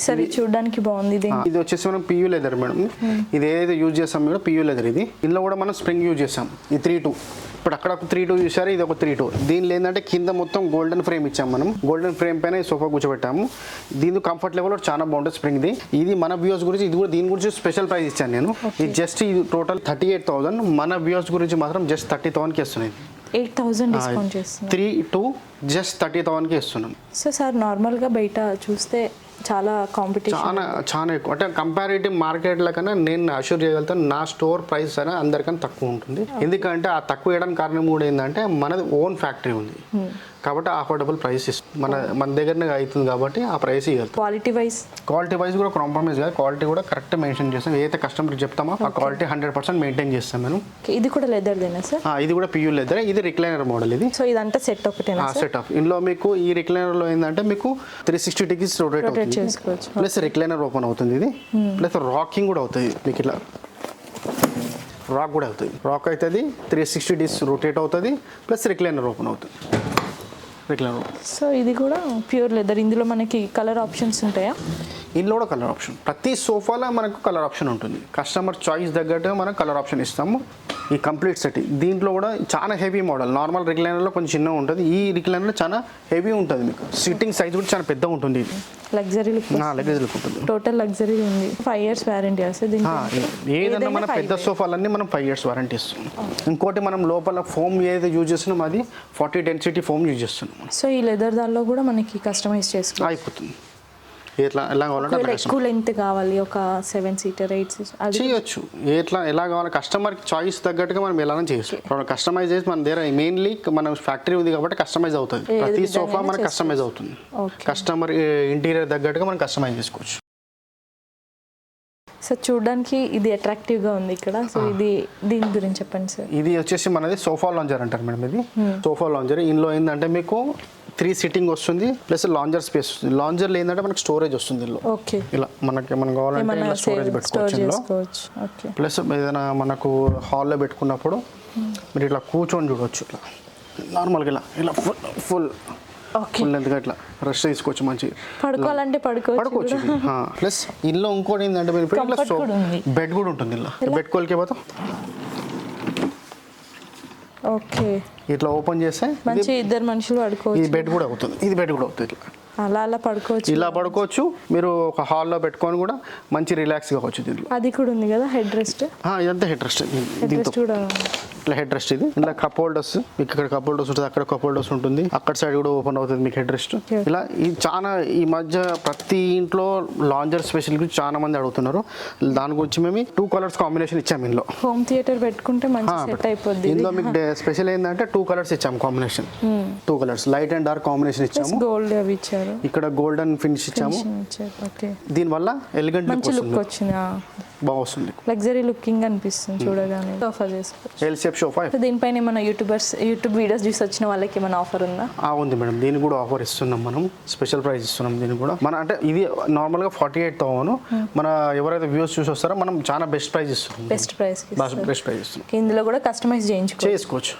సరే చూడడానికి బాగుంది ఇది వచ్చేసి మనం పియూ లెదర్ మేడం. ఇది ఏదైతే యూజ్ చేస్తాం కూడా పియూ లెదర్. ఇది ఇందులో కూడా మనం స్ప్రింగ్ యూజ్ చేస్తాం. ఈ 3-2 ఇప్పుడు అక్కడ ఒక 3-2 చూసారు, ఇది ఒక 3-2. దీనిలో ఏంటంటే కింద మొత్తం గోల్డెన్ ఫ్రేమ్ ఇచ్చాం మనం. గోల్డెన్ ఫ్రేమ్ పైన ఈ సోఫా కూర్చోబెట్టాము. దీని కంఫర్ట్ లెవెల్ చాలా బాగుంటుంది స్ప్రింగ్ది. ఇది మన వ్యూస్ గురించి, ఇది కూడా దీని గురించి స్పెషల్ ప్రైస్ ఇచ్చాను నేను. ఇది జస్ట్ ఇది టోటల్ 38,000. మన వ్యూస్ గురించి మాత్రం జస్ట్ 30,000కి ఇస్తున్నాయి. 8,000 డిస్కౌంట్ చేస్తున్నాం. 3-2 జస్ట్ 30,000కి ఇస్తున్నాం. సో సార్ నార్మల్గా బయట చూస్తే చాలా కాంపిటీషన్, చాలా ఎక్కువ. అంటే కంపారిటివ్ మార్కెట్ల కన్నా నేను అష్యూర్ చేయగలుగుతాను నా స్టోర్ ప్రైస్ అనేది అందరికన్నా తక్కువ ఉంటుంది. ఎందుకంటే ఆ తక్కువ వేయడానికి కారణం కూడా ఏంటంటే మనది ఓన్ ఫ్యాక్టరీ ఉంది కాబట్టి అఫోర్డబుల్ ప్రైస్ మన దగ్గరనే అవుతుంది కాబట్టి ఆ ప్రైస్ ఇవ్వాలి. క్వాలిటీ వైజ్ కూడా కాంప్రమైజ్ కాదు. క్వాలిటీ కూడా కరెక్ట్ మెన్షన్ చేస్తాం. ఏదైతే కస్టమర్ చెప్తామో ఆ క్వాలిటీ 100% మెయింటైన్ చేస్తాం మేము. ఇది కూడా లెదర్దేనా సార్? ఇది కూడా పియూ లెదర్. ఇది రిక్లైనర్ మోడల్. ఇది సో ఇదంతా సెట్ ఒకటేనా? Set of. ఇందులో మీకు ఈ రిక్లైనర్ లో ఏంటంటే మీకు 360 డిగ్రీస్ రొటేట్ అవుతుంది. ప్లస్ రిక్లైనర్ ఓపెన్ అవుతుంది. ఇది ప్లస్ రాకింగ్ కూడా అవుతుంది. మీకు ఇట్లా రాక్ కూడా అవుతుంది. రాక్ అవుతుంది, 360 డిగ్రీస్ రొటేట్ అవుతుంది, ప్లస్ రిక్లైనర్ ఓపెన్ అవుతుంది. సో ఇది కూడా ప్యూర్ లెదర్. ఇందులో మనకి కలర్ ఆప్షన్స్ ఉంటాయా? ఇందులో కూడా కలర్ ఆప్షన్, ప్రతి సోఫాలో మనకు కలర్ ఆప్షన్ ఉంటుంది. కస్టమర్ చాయిస్ తగ్గట్టు మనం కలర్ ఆప్షన్ ఇస్తాము. ఈ కంప్లీట్ సెట్ దీంట్లో కూడా చాలా హెవీ మోడల్. నార్మల్ రిక్లైనర్లో కొంచెం చిన్నగా ఉంటుంది. ఈ రిక్లైనర్లో చాలా హెవీ ఉంటుంది. మీకు సిట్టింగ్ సైజ్ కూడా చాలా పెద్దగా ఉంటుంది. ఇది లగ్జరీ లుక్ ఉంటుంది. టోటల్ లగ్జరీ ఉంది. 5 years వారంటీ వస్తుంది. ఏదైనా మన పెద్ద సోఫాలన్నీ మనం 5 years వారంటీ ఇస్తున్నాం. ఇంకోటి మనం లోపల ఫోమ్ ఏదైతే యూజ్ చేస్తున్నాం అది 40 డెన్సిటీ ఫోమ్ యూజ్ చేస్తున్నాం. సో ఈ లెదర్ దానిలో కూడా మనకి కస్టమైజ్ చేసుకోవచ్చు. అయిపోతుంది. ఎలా కావాలంటే ఎక్కువ లెంత్ కావాలి, ఒక 7 seater 8 seater అది చేయొచ్చు. ఎలా కావాలి కస్టమర్ చాయిస్ తగ్గట్టుగా మనం ఎలా చేయొచ్చు. కస్టమైజ్ చేసి మన దగ్గర మెయిన్లీ మన ఫ్యాక్టరీ ఉంది కాబట్టి కస్టమైజ్ అవుతుంది. ప్రతి సోఫా మనకు కస్టమైజ్ అవుతుంది. కస్టమర్ ఇంటీరియర్ తగ్గట్టుగా మనం కస్టమైజ్ చేసుకోవచ్చు. సో చూడడానికి ఇది అట్రాక్టివ్ గా ఉంది ఇక్కడ. సో ఇది దీని గురించి చెప్పండి సార్. ఇది వచ్చేసి మనది సోఫా లాంజర్ అంటారు మేడం. ఇది సోఫా లాంజర్. ఇందులో ఏంటంటే మీకు 3 సీటింగ్ వస్తుంది, ప్లస్ లాంజర్ స్పేస్ వస్తుంది. లాంజర్లో ఏంటంటే మనకు స్టోరేజ్ వస్తుంది. ఇందులో ఇలా మనం కావాలంటే స్టోరేజ్ పెట్టుకోవచ్చు. ప్లస్ ఏదైనా మనకు హాల్లో పెట్టుకున్నప్పుడు మీరు ఇట్లా కూర్చొని చూడవచ్చు. ఇట్లా నార్మల్గా ఇలా ఫుల్ లెంత్గా ఇట్లా రెస్ట్ తీసుకోవచ్చు. మంచిగా పడుకోవాలంటే పడుకోవచ్చు. ప్లస్ ఇందులో ఇంకోటి ఏంటంటే బెడ్ కూడా ఉంటుంది. ఇలా బెడ్ కోల్కే పోతాం. ఓకే, ఇట్లా ఓపెన్ చేస్తే మంచి 2 మనుషులు పడుకోవచ్చు. ఇది బెడ్ కూడా అవుతుంది. ఇది బెడ్ కూడా అవుతుంది. అలా పడుకోవచ్చు. ఇలా పడుకోవచ్చు. మీరు ఒక హాల్లో పెట్టుకొని కూడా మంచి రిలాక్స్ కావచ్చు. దీంట్లో అది కూడా ఉంది కదా హెడ్ రెస్ట్. ఇదంతా హెడ్ రెస్ట్. కూడా ఇట్లా హెడ్ రెస్ట్. ఇది ఇలా కప్ హోల్డర్స్. మీకు ఇక్కడ కప్ హోల్డర్స్ ఉంటుంది, అక్కడ కప్ హోల్డర్స్ ఉంటుంది, అక్కడ సైడ్ కూడా ఓపెన్ అవుతుంది మీకు హెడ్ రెస్ట్. ఇలా ఇది చాలా ఈ మధ్య ప్రతి ఇంట్లో లాంజర్ స్పెషల్ గురించి చాలా మంది అడుగుతున్నారు. దాని గురించి మేము 2 కలర్స్ కాంబినేషన్ ఇచ్చాము. ఇందులో హోమ్ థియేటర్ పెట్టుకుంటే మంచి సెట్ అయిపోద్ది. ఇందులో మీకు స్పెషల్ ఏంటంటే 2 కలర్స్ ఇచ్చాము combination. 2 colours light and dark combination ఇచ్చాము. గోల్డ్ అవి ఇచ్చారు. ఇక్కడ గోల్డెన్ ఫినిష్ ఇచ్చాము. దీని వల్ల ఎలిగెంట్ లుక్ వచ్చింది. బాగుంది. లగ్జరీ లుకింగ్ అనిపిస్తుంది చూడగానే. సోఫా చేసుకోవచ్చు. L shape sofa. దీనిపైన ఏమైనా యూట్యూబ్ వీడియోస్ చూసి వచ్చిన వాళ్ళకి ఏమైనా ఆఫర్ ఉందా? ఉంది మేడం. దీనికి కూడా ఆఫర్ ఇస్తున్నాం. మనం స్పెషల్ ప్రైస్ ఇస్తున్నాం. దీనికి కూడా మన అంటే ఇది నార్మల్గా 48,000. మన ఎవరైతే వ్యూస్ చూసి వస్తారో మనం చాలా బెస్ట్ ప్రైస్ ఇస్తున్నాం. బెస్ట్ ప్రైస్ ఇస్తున్నాం. ఇందులో కూడా కస్టమైజ్ చేసుకోవచ్చు.